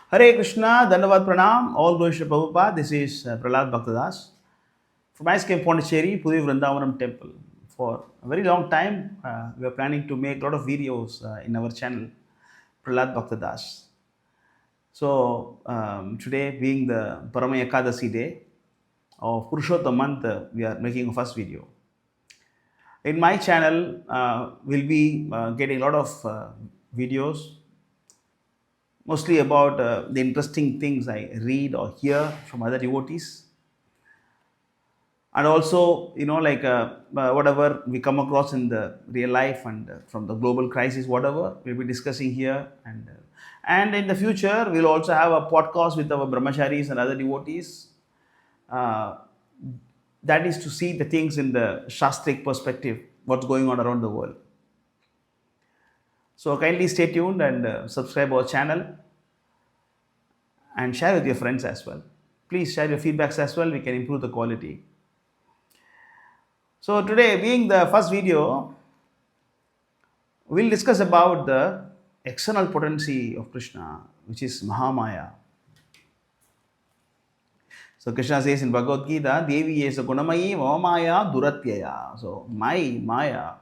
Hare Krishna, Dandavad Pranam, all glories to Prabhupada. This is Prahlad Bhaktadas from ISKCON Pondicherry, Puri Vrindavanam Temple. For a very long time, we are planning to make a lot of videos in our channel, Prahlad Bhaktadas. So, today being the Parama Ekadasi day of Purushottam month, we are making a first video. In my channel, we'll be getting a lot of videos mostly about the interesting things I read or hear from other devotees. And also, whatever we come across in the real life and from the global crisis, whatever we'll be discussing here. And in the future, we'll also have a podcast with our brahmacharis and other devotees. Uh, that is to see the things in the Shastric perspective, what's going on around the world. So kindly stay tuned and subscribe our channel and share with your friends as well. Please share your feedbacks as well. We can improve the quality. So today, being the first video, we'll discuss about the external potency of Krishna, which is Mahamaya. So Krishna says in Bhagavad Gita, Devi is a Gunamayi Mahamaya Duratyaya. So my Maya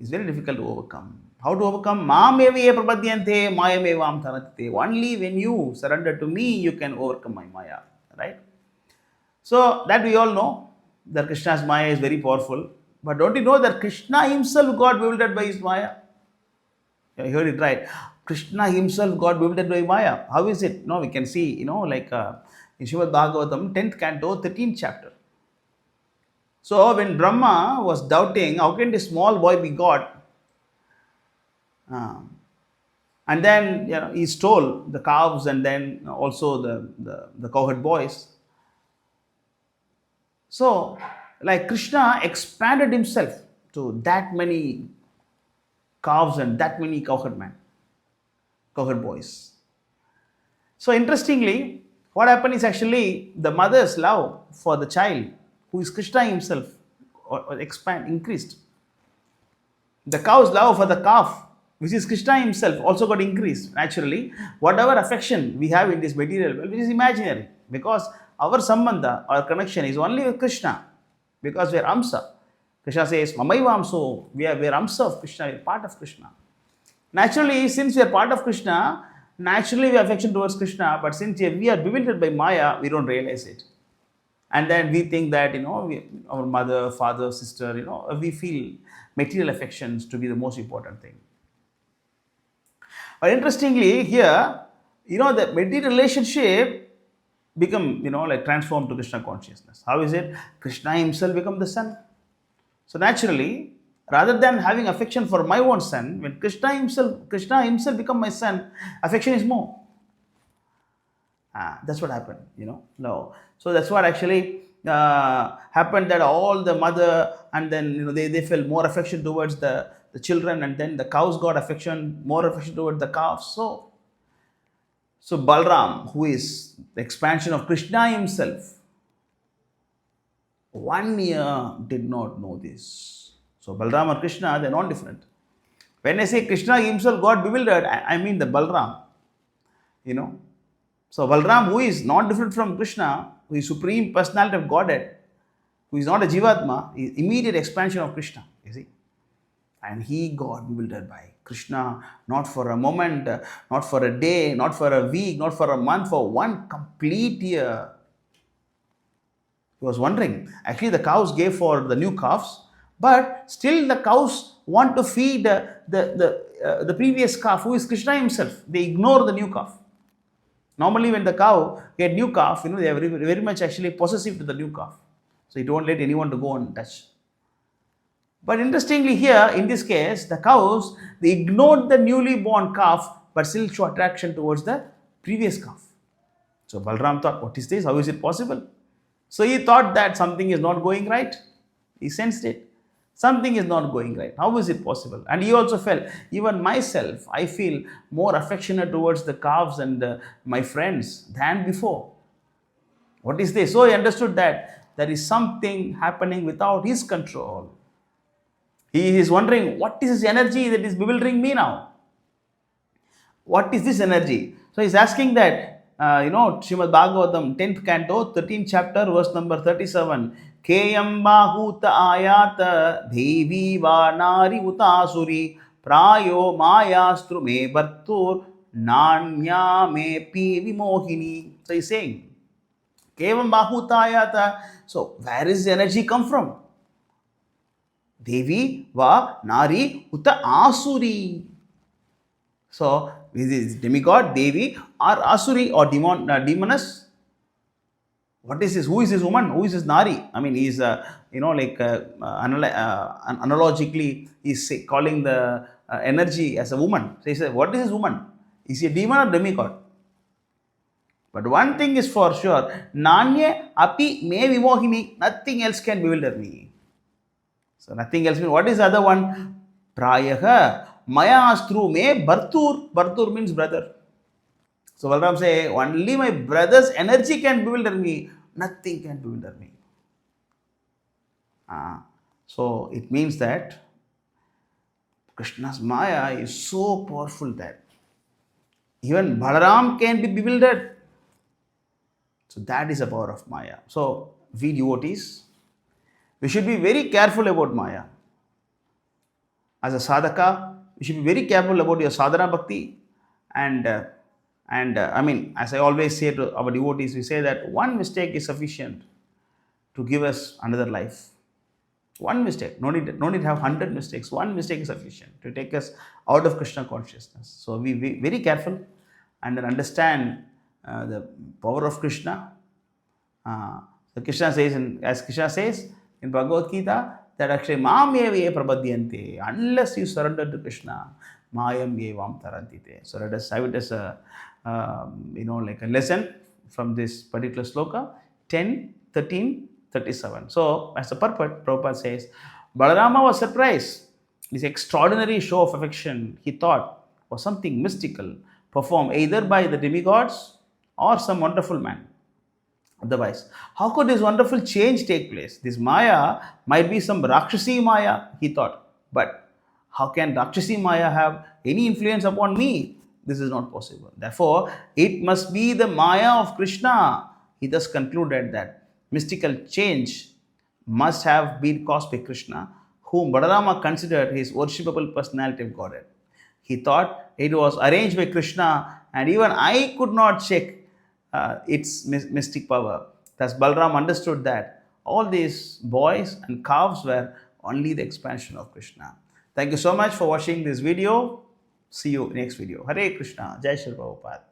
is very difficult to overcome. How to overcome? Mameviye prapadyante mayamevam taratate. Only when you surrender to me, you can overcome my Maya. Right? So that we all know that Krishna's Maya is very powerful. But don't you know that Krishna himself got bewildered by his Maya? You heard it right. Krishna himself got bewildered by Maya. How is it? No, we can see, in Srimad Bhagavatam, 10th canto, 13th chapter. So when Brahma was doubting, how can this small boy be God? And then he stole the calves and then also the cowherd boys. So, like Krishna expanded himself to that many calves and that many cowherd boys. So, interestingly, what happened is actually the mother's love for the child, who is Krishna himself, increased. The cow's love for the calf, which is Krishna himself, also got increased naturally. Whatever affection we have in this material world, which is imaginary, because our sambandha, our connection is only with Krishna, because we are Amsa. Krishna says, Mamaiva Amso, we are Amsa of Krishna, we are part of Krishna. Naturally, since we are part of Krishna, naturally we have affection towards Krishna, but since we are bewildered by Maya, we don't realize it. And then we think that, our mother, father, sister, we feel material affections to be the most important thing. But interestingly, here, the material relationship become, transformed to Krishna consciousness. How is it? Krishna himself become the son. So naturally, rather than having affection for my own son, when Krishna himself become my son, affection is more. That's what happened, No. So that's what actually happened, that all the mother and then, they felt more affection towards the children, and then the cows got more affection towards the calves. So Balram, who is the expansion of Krishna himself, 1 year did not know this. So Balram and Krishna, they're not different. When I say Krishna himself got bewildered, I mean the Balram. So Balram, who is not different from Krishna, who is supreme personality of Godhead, who is not a Jivatma, is immediate expansion of Krishna, you see. And he got bewildered by Krishna, not for a moment, not for a day, not for a week, not for a month, for 1 complete year. He was wondering. Actually, the cows gave for the new calves, but still the cows want to feed the previous calf, who is Krishna himself. They ignore the new calf. Normally, when the cow get new calf, they are very, very much actually possessive to the new calf. So it won't let anyone to go and touch. But interestingly here, in this case, the cows, they ignored the newly born calf, but still show attraction towards the previous calf. So Balram thought, what is this? How is it possible? So he thought that something is not going right. He sensed it. Something is not going right. How is it possible? And he also felt, even myself, I feel more affectionate towards the calves and my friends than before. What is this? So he understood that there is something happening without his control. He is wondering, what is this energy that is bewildering me now? What is this energy? So he's asking that, Srimad Bhagavatam, 10th canto, 13th chapter, verse number 37. Keyam bahuta ayata devi vanari utasuri prayo mayastru me bhartur nanya me pi vimohini. So he's saying, Kevam bahuta ayata. So where is the energy come from? Devi va nari uta asuri. So, is this demigod, Devi, or Asuri, or demoness? What is this? Who is this woman? Who is this Nari? I mean, he's, analogically, he's calling the energy as a woman. So he says, what is this woman? Is he a demon or demigod? But one thing is for sure, Nanye api me vimohini, nothing else can bewilder me. So nothing else means, what is the other one? Prayaha Mayastru me Bhartur. Bhartur means brother. So Balram say, only my brother's energy can bewilder me. Nothing can bewilder me. So it means that Krishna's Maya is so powerful that even Balaram can be bewildered. So that is the power of Maya. So we devotees, we should be very careful about Maya. As a sadhaka, you should be very careful about your sadhana bhakti. And I mean, as I always say to our devotees, we say that one mistake is sufficient to give us another life. One mistake. No need to have 100 mistakes. One mistake is sufficient to take us out of Krishna consciousness. So we be very careful and then understand the power of Krishna. So Krishna says, as Krishna says in Bhagavad Gita, that actually Mam eva prabhadyante, unless you surrender to Krishna, Mayam evam tarantite. So let us have it as a like a lesson from this particular sloka, 10, 13, 37. So as a purport, Prabhupada says, Balarama was surprised. This extraordinary show of affection, he thought, was something mystical, performed either by the demigods or some wonderful man. Otherwise, how could this wonderful change take place? This Maya might be some Rakshasi Maya, he thought. But how can Rakshasi Maya have any influence upon me? This is not possible. Therefore, it must be the Maya of Krishna. He thus concluded that mystical change must have been caused by Krishna, whom Balarama considered his worshipable personality of Godhead. He thought it was arranged by Krishna, and even I could not check its mystic power. Thus, Balram understood that all these boys and calves were only the expansion of Krishna. Thank you so much for watching this video. See you next video. Hare Krishna. Jai Shri Prabhupada.